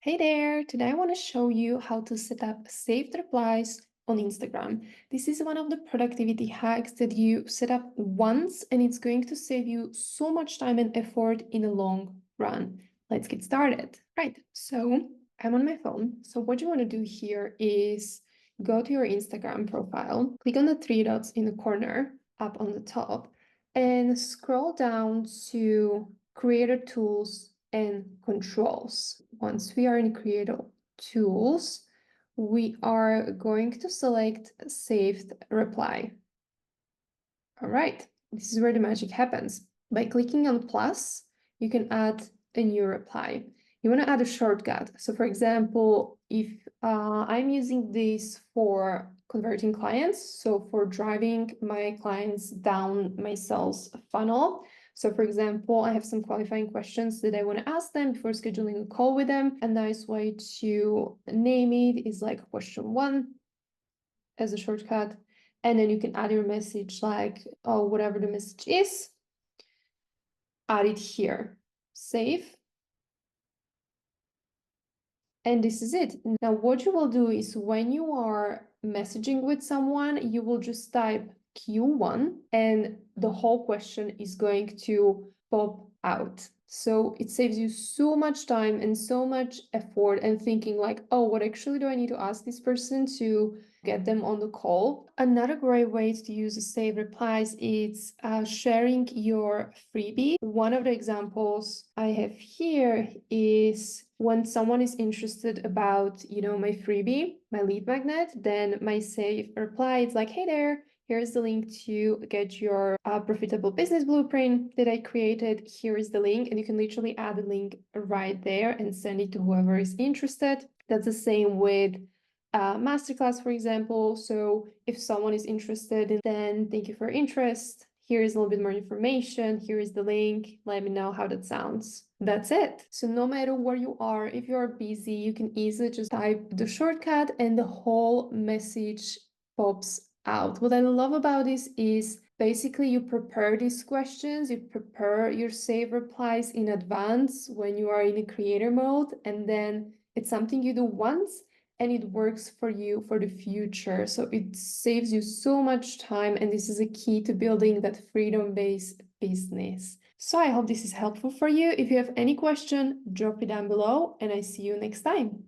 Hey there! Today I want to show you how to set up saved replies on Instagram. This is one of the productivity hacks that you set up once and it's going to save you so much time and effort in the long run. Let's get started. Right, so I'm on my phone. So what you want to do here is go to your Instagram profile, click on the three dots in the corner up on the top, and scroll down to Creator Tools and Controls. Once we are in Creator Tools, we are going to select Saved Reply. All right, this is where the magic happens. By clicking on plus, you can add a new reply. You want to add a shortcut. So for example, if I'm using this for converting clients, so for driving my clients down my sales funnel. So for example, I have some qualifying questions that I want to ask them before scheduling a call with them. A nice way to name it is like question 1 as a shortcut. And then you can add your message like, oh, whatever the message is, add it here, save. And this is it. Now, what you will do is when you are messaging with someone, you will just type Q1 and the whole question is going to pop out. So it saves you so much time and so much effort and thinking like, oh, what actually do I need to ask this person to get them on the call? Another great way to use save replies is sharing your freebie. One of the examples I have here is when someone is interested about, my freebie, my lead magnet, then my save reply, it's like, hey there, here's the link to get your profitable business blueprint that I created. Here is the link, and you can literally add the link right there and send it to whoever is interested. That's the same with masterclass, for example. So if someone is interested, then thank you for your interest. Here is a little bit more information. Here is the link. Let me know how that sounds. That's it. So no matter where you are, if you're busy, you can easily just type the shortcut and the whole message pops out. What I love about this is basically you prepare these questions, you prepare your save replies in advance when you are in a creator mode, and then it's something you do once and it works for you for the future. So it saves you so much time, and this is a key to building that freedom-based business. So I hope this is helpful for you. If you have any question, drop it down below, and I see you next time.